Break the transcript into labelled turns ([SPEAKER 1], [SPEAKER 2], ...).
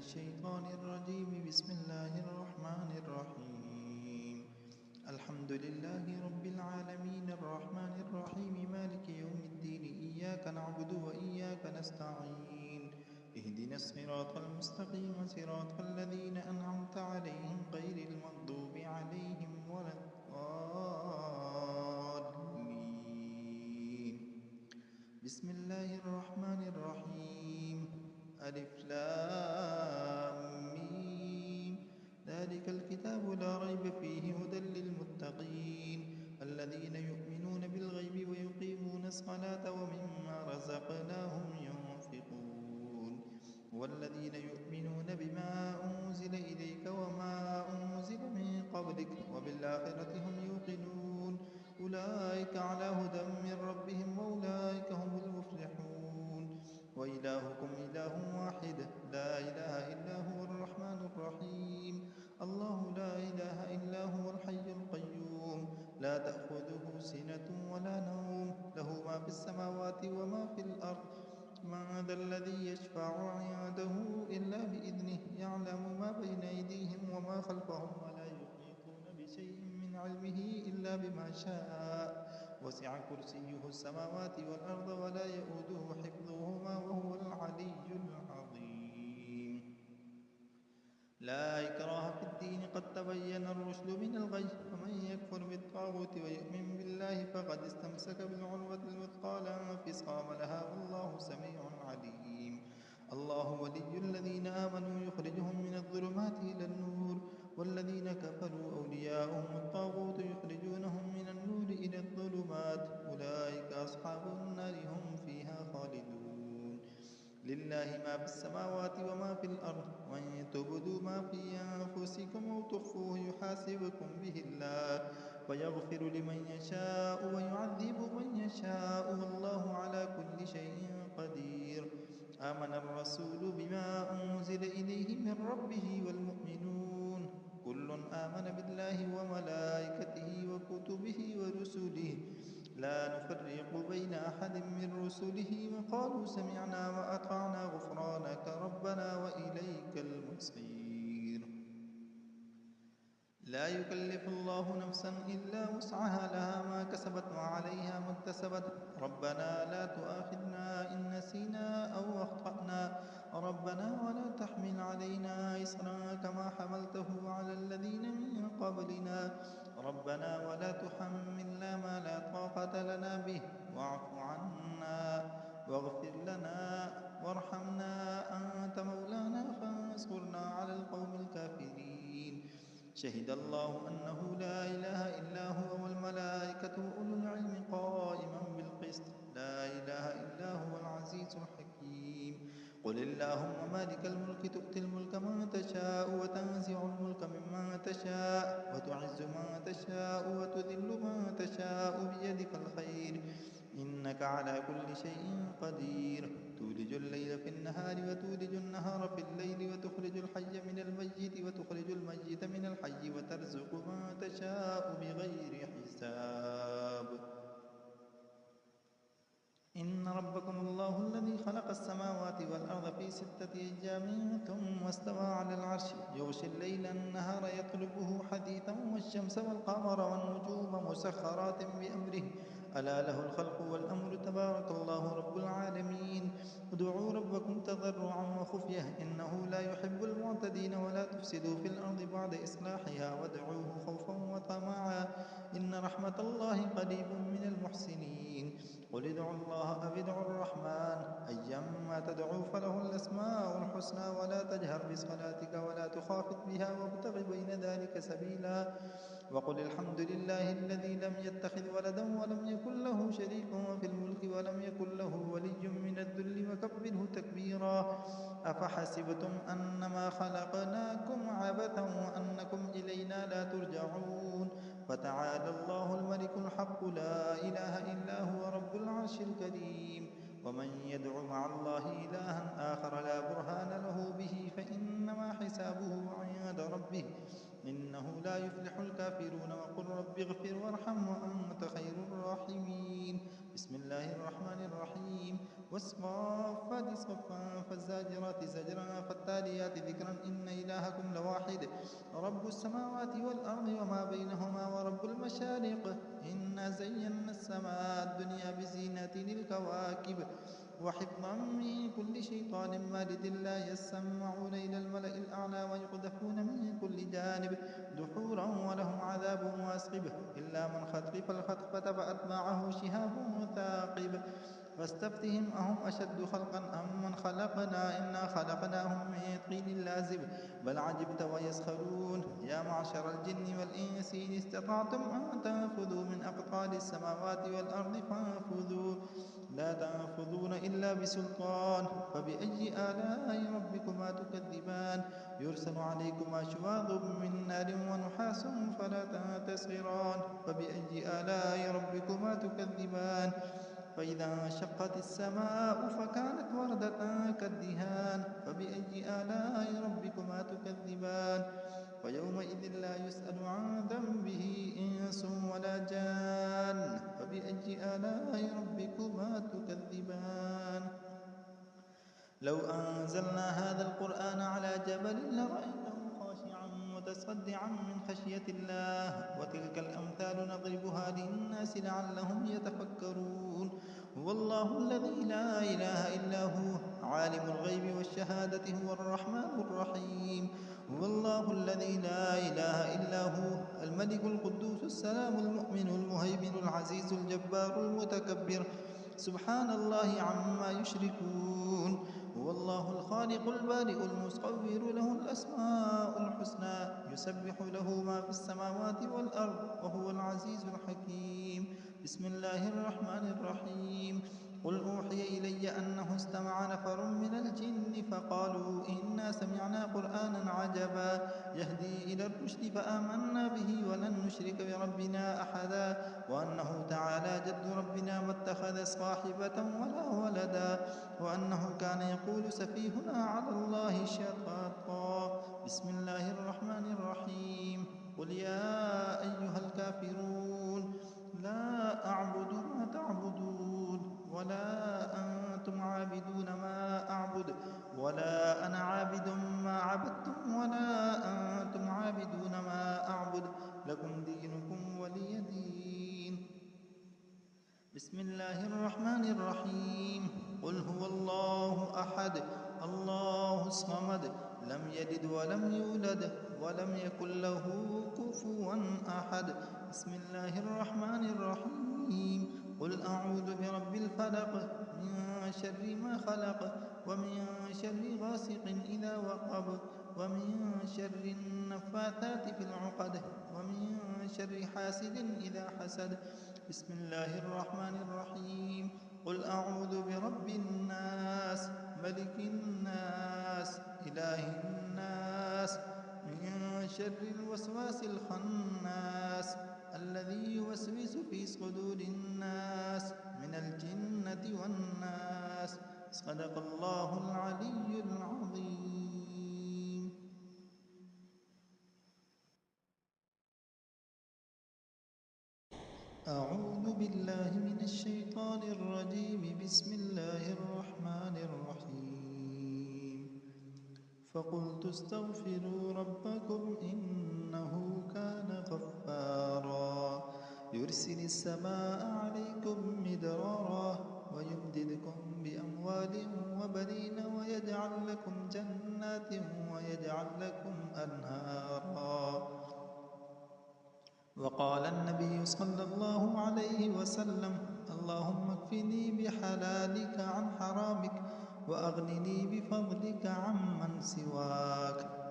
[SPEAKER 1] الشيطان الرجيم. بسم الله الرحمن الرحيم. الحمد لله رب العالمين الرحمن الرحيم مالك يوم الدين. إياك نعبد وإياك نستعين. اهدنا الصراط المستقيم صراط الذين أنعمت عليهم غير المغضوب عليهم ولا الضالين. بسم الله الرحمن الرحيم. ألف لام ميم. ذلك الكتاب لا ريب فيه هدى للمتقين الذين يؤمنون بالغيب ويقيمون الصلاة ومما رزقناهم ينفقون والذين يؤمنون بما أنزل إليك وما أنزل من قبلك وبالآخرة هم يوقنون أولئك على هدى من ربهم وأولئك هم المفلحون. وإلهكم إله واحد لا إله إلا هو الرحمن الرحيم. الله لا إله إلا هو الحي القيوم لا تأخذه سنة ولا نوم له ما في السماوات وما في الأرض. من ذا الذي يشفع عنده إلا بإذنه يعلم ما بين أيديهم وما خلفهم ولا يحيطون بشيء من علمه إلا بما شاء. وسع كرسيه السماوات والأرض ولا يؤوده حفظهما وهو العلي العظيم. لا إكراه في الدين قد تبين الرشد من الغي فمن يكفر بالطاغوت ويؤمن بالله فقد استمسك بالعروة الوثقى لا انفصام لها والله سميع عليم. الله ولي الذين آمنوا يخرجهم من الظلمات إلى النور والذين كفروا أولياؤهم الطاغوت يخرجونهم من النور إلى الظلمات أولئك أصحاب النار هم فيها خالدون. لله ما في السماوات وما في الأرض وإن تبدوا ما في أنفسكم أو تخفوه يحاسبكم به الله ويغفر لمن يشاء ويعذب من يشاء والله على كل شيء قدير. آمن الرسول بما أنزل إليه من ربه والمؤمنون كل آمن بالله وملائكته وكتبه ورسله لا نفرق بين أحد من رسله وقالوا سمعنا وأطعنا غفرانك ربنا وإليك المصير. لا يكلف الله نفسا إلا وسعها لها ما كسبت وعليها ما اكتسبت ربنا لا تؤاخذنا إن نسينا أو أخطأنا ربنا ولا تحمل علينا إصرا كما حملته على الذين من قبلنا ربنا ولا تحملنا ما لا طاقة لنا به واعف عنا واغفر لنا وارحمنا أنت مولانا فانصرنا على القوم الكافرين. شهد الله أنه لا إله إلا هو والملائكة وأولو العلم قائما بالقسط لا إله إلا هو العزيز الحكيم. قل اللهم مالك الملك تؤتي الملك من تشاء وتنزع الملك ممن تشاء وتعز من تشاء وتذل من تشاء بيدك الخير إنك على كل شيء قدير. تولج الليل في النهار وتولج النهار في الليل وتخرج الحي من الميت وتخرج الميت من الحي وترزق من تشاء بغير حساب. إن ربكم الله الذي خلق السماوات والأرض في 6 أيام ثم استوى على العرش يغشي الليل النهار يطلبه حديثا والشمس والقمر والنجوم مسخرات بأمره ألا له الخلق والأمر تبارك الله رب العالمين. ادعوا ربكم تضرعا وخفية إنه لا يحب المعتدين ولا تفسدوا في الأرض بعد إصلاحها وادعوه خوفا وطمعا إن رحمة الله قريب من المحسنين. قل ادعوا الله أو ادعوا الرحمن أيما تدعوا فله الأسماء الحسنى ولا تجهر بصلاتك ولا تخافت بها وابتغ بين ذلك سبيلا وقل الحمد لله الذي لم يتخذ ولدا ولم يكن له شريك في الملك ولم يكن له ولي من الذل وكبره تكبيرا. أفحسبتم أنما خلقناكم عبثا وأنكم إلينا لا ترجعون فتعالى الله الملك الحق لا إله إلا هو رب العرش الكريم. ومن يدع مع الله إلها آخر لا برهان له به فإنما حسابه عند ربه إنه لا يفلح الكافرون. وقل رب اغفر وارحم وأنت خير الراحمين. بسم الله الرحمن الرحيم. والصافات صفا فالزاجرات زجرا فالتاليات ذكرا إن إلهكم لواحد رب السماوات والأرض وما بينهما ورب المشارق إنا زينا السماء الدنيا بزينة الكواكب وحفظا من كل شيطان مارد لا يسمعون إلى الملأ الأعلى ويقذفون من كل جانب دحورا ولهم عذاب واصب إلا من خطف الخطفة فأتبعه شهاب ثاقب فاستفتهم أهم أشد خلقا أم من خلقنا إنا خلقناهم من طين لازب بل عجبت ويسخرون يا معشر الجن والإنس إن استطعتم أن تنفذوا من أقطار السماوات والأرض فانفذوا لا تنفذون إلا بسلطان فبأي آلاء ربكما تكذبان يرسل عليكما شواظ من نار ونحاس فلا تنتصران فبأي آلاء ربكما تكذبان فإذا انشقت السماء فكانت وردة كالدهان فبأي آلاء ربكما تكذبان ويومئذ لا يسأل عن ذنبه إنس ولا جان فبأي آلاء ربكما تكذبان لو أنزلنا هذا القرآن على جبل لرأيته خاشعا متصدعا من خشية الله وتلك الأمثال نضربها للناس لعلهم يتفكرون هو الله الذي لا إله إلا هو عالم الغيب والشهادة هو الرحمن الرحيم هو الله الذي لا إله إلا هو الملك القدوس السلام المؤمن المهيمن العزيز الجبار المتكبر سبحان الله عما يشركون هو الله الخالق البارئ المصور له الأسماء الحسنى يسبح له ما في السماوات والأرض وهو العزيز الحكيم بسم الله الرحمن الرحيم قل أوحي إلي أنه استمع نفر من الجن فقالوا إنا سمعنا قرآنا عجبا يهدي إلى الرشد فآمنا به ولن نشرك بربنا أحدا وأنه تعالى جد ربنا ما اتخذ صاحبة ولا ولدا وأنه كان يقول سفيهنا على الله شططا بسم الله الرحمن الرحيم قل يا أيها الكافرون لا أعبد ما تعبدون ولا أنتم عابدون ما أعبد ولا أنا عابد ما عبدتم ولا أنتم عابدون ما أعبد لكم دينكم ولي دين بسم الله الرحمن الرحيم قل هو الله أحد الله الصمد لم يلد ولم يولد ولم يكن له كفوا أحد بسم الله الرحمن الرحيم قل أعوذ برب الفلق من شر ما خلق ومن شر غاسق إذا وقب ومن شر النفاثات في العقد ومن شر حاسد إذا حسد بسم الله الرحمن الرحيم قل أعوذ برب الناس ملك الناس إله الناس من شر الوسواس الخناس الذي يوسوس في صدور الناس من الجنة والناس صدق الله العلي العظيم. أعوذ بالله من الشيطان الرجيم بسم الله الرحمن الرحيم فقلت استغفروا ربكم إنه كان غفارا يرسل السماء عليكم مدرارا ويمددكم بأموال وبنين ويجعل لكم جنات ويجعل لكم أنهارا وقال النبي صلى الله عليه وسلم اللهم اكفني بحلالك عن حرامك وأغنني بفضلك عمن سواك.